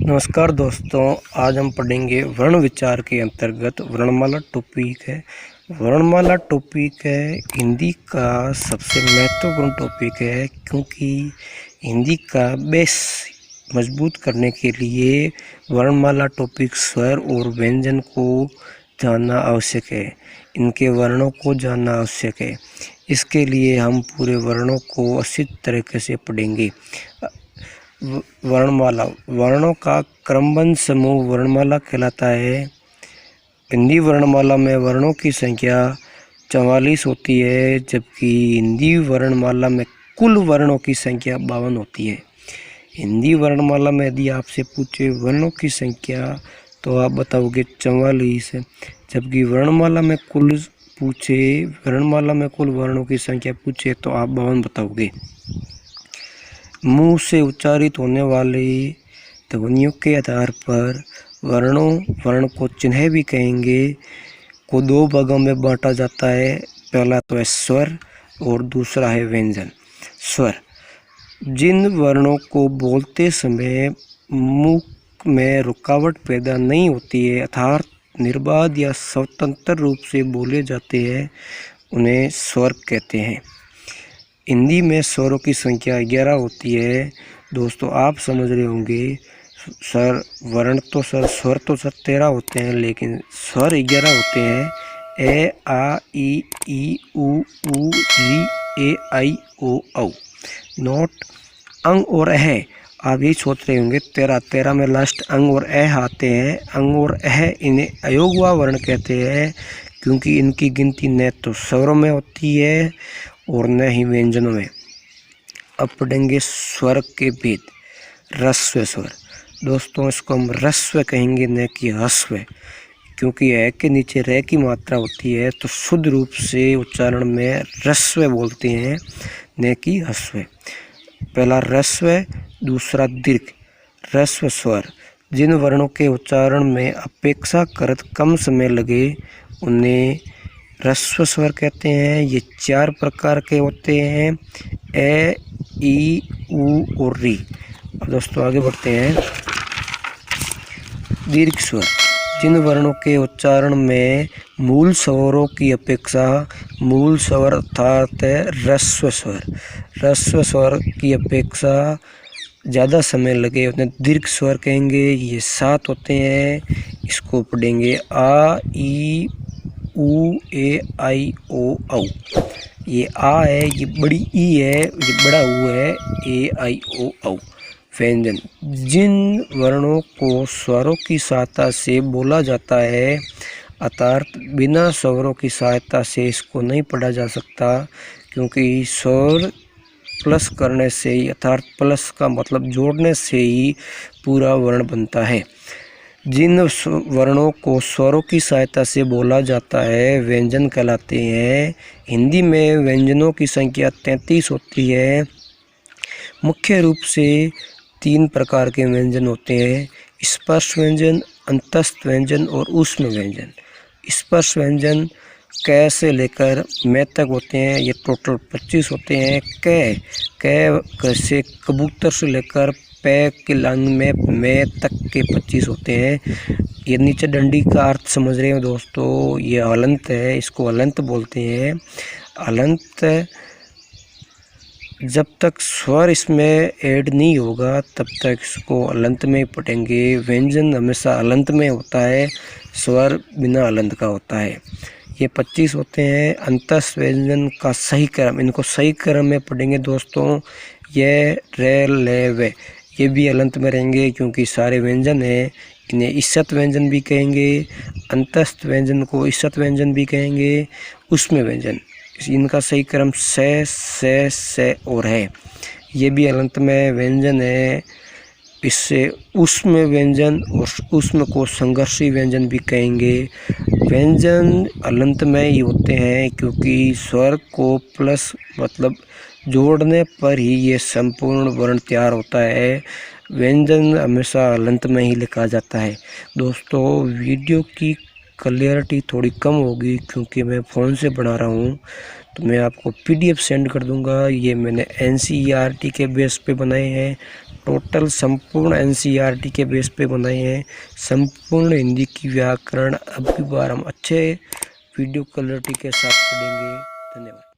नमस्कार दोस्तों, आज हम पढ़ेंगे वर्ण विचार के अंतर्गत वर्णमाला टॉपिक है। वर्णमाला टॉपिक है हिंदी का सबसे महत्वपूर्ण टॉपिक है, क्योंकि हिंदी का बेस मजबूत करने के लिए वर्णमाला टॉपिक स्वर और व्यंजन को जानना आवश्यक है। इनके वर्णों को जानना आवश्यक है। इसके लिए हम पूरे वर्णों को अच्छी तरीके से पढ़ेंगे। वर्णमाला, वर्णों का क्रमबद्ध समूह वर्णमाला कहलाता है। हिंदी वर्णमाला में वर्णों की संख्या 44 होती है, जबकि हिंदी वर्णमाला में कुल वर्णों की संख्या 52 होती है। हिंदी वर्णमाला में यदि आपसे पूछे वर्णों की संख्या तो आप बताओगे 44, जबकि वर्णमाला में कुल वर्णों की संख्या पूछे तो आप 52 बताओगे। मुंह से उच्चारित होने वाली ध्वनियों के आधार पर वर्ण को चिन्ह भी कहेंगे, को दो भागों में बांटा जाता है। पहला तो है स्वर और दूसरा है व्यंजन। स्वर, जिन वर्णों को बोलते समय मुंह में रुकावट पैदा नहीं होती है, अर्थात निर्बाध या स्वतंत्र रूप से बोले जाते हैं, उन्हें स्वर कहते हैं। हिंदी में स्वरों की संख्या 11 होती है। दोस्तों, आप समझ रहे होंगे स्वर 13 होते हैं, लेकिन स्वर 11 होते हैं। ए, आ, ई, उ, री, ए, आई, ओ, औ। नोट, अंग और अह, आप यही सोच रहे होंगे 13 में लास्ट अंग और अह आते हैं। अंग और अह इन्हें अयोगवा वर्ण कहते हैं, क्योंकि इनकी गिनती न तो स्वरों में होती है और न ही व्यंजनों में। अब पढ़ेंगे स्वर के भेद। ह्रस्व स्वर, दोस्तों इसको हम ह्रस्व कहेंगे, न कि ह्रस्व, क्योंकि ए के नीचे रे की मात्रा होती है, तो शुद्ध रूप से उच्चारण में ह्रस्व बोलते हैं, न कि ह्रस्व। पहला ह्रस्व, दूसरा दीर्घ। ह्रस्व स्वर, जिन वर्णों के उच्चारण में अपेक्षाकृत कम समय लगे उन्हें ह्रस्व स्वर कहते हैं। ये 4 प्रकार के होते हैं, ए, ई, उ और री। अब दोस्तों आगे बढ़ते हैं। दीर्घ स्वर, जिन वर्णों के उच्चारण में मूल स्वरों की अपेक्षा मूल स्वर अर्थात ह्रस्व स्वर की अपेक्षा ज़्यादा समय लगे उन्हें दीर्घ स्वर कहेंगे। ये 7 होते हैं। इसको पढ़ेंगे आ, ई, उ, ए, आई, ओ, औ। ये आ है, ये बड़ी ई है, ये बड़ा उ है, ए, आई, ओ, औ। व्यंजन, जिन वर्णों को स्वरों की सहायता से बोला जाता है, अर्थात बिना स्वरों की सहायता से इसको नहीं पढ़ा जा सकता, क्योंकि स्वर प्लस करने से ही, अर्थात प्लस का मतलब जोड़ने से ही पूरा वर्ण बनता है। जिन वर्णों को स्वरों की सहायता से बोला जाता है व्यंजन कहलाते हैं। हिंदी में व्यंजनों की संख्या 33 होती है। मुख्य रूप से 3 प्रकार के व्यंजन होते हैं, स्पर्श व्यंजन, अंतस्थ व्यंजन और ऊष्म व्यंजन। स्पर्श व्यंजन क से लेकर मैं तक होते हैं, ये टोटल 25 होते हैं। क से कबूतर से लेकर पै के लांग में मैं तक के 25 होते हैं। ये नीचे डंडी का अर्थ समझ रहे हो दोस्तों, ये हलंत है, इसको हलंत बोलते हैं। हलंत, जब तक स्वर इसमें ऐड नहीं होगा तब तक इसको हलंत में ही पढ़ेंगे। व्यंजन हमेशा हलंत में होता है, स्वर बिना हलंत का होता है। ये 25 होते हैं। अंतस्थ व्यंजन का सही क्रम, इनको सही क्रम में पढ़ेंगे दोस्तों। ये रे, ले, वे, ये भी हलंत में रहेंगे, क्योंकि सारे व्यंजन हैं। इन्हें ईसत व्यंजन भी कहेंगे, अंतस्थ व्यंजन को ईसत व्यंजन भी कहेंगे। ऊष्म व्यंजन, इनका सही क्रम से और है, ये भी हलंत में व्यंजन है। इससे ऊष्म व्यंजन और ऊष्म को संघर्षी व्यंजन भी कहेंगे। व्यंजन हलंत में ही होते हैं, क्योंकि स्वर को प्लस मतलब जोड़ने पर ही ये संपूर्ण वर्ण तैयार होता है। व्यंजन हमेशा हलंत में ही लिखा जाता है। दोस्तों, वीडियो की क्लियरिटी थोड़ी कम होगी, क्योंकि मैं फ़ोन से बना रहा हूँ, तो मैं आपको PDF सेंड कर दूँगा। ये मैंने NCERT के बेस पे बनाए हैं। टोटल संपूर्ण एनसीईआरटी के बेस पे बनाए हैं। संपूर्ण हिंदी की व्याकरण अब की बार हम अच्छे वीडियो क्वालिटी के साथ पढ़ेंगे। धन्यवाद।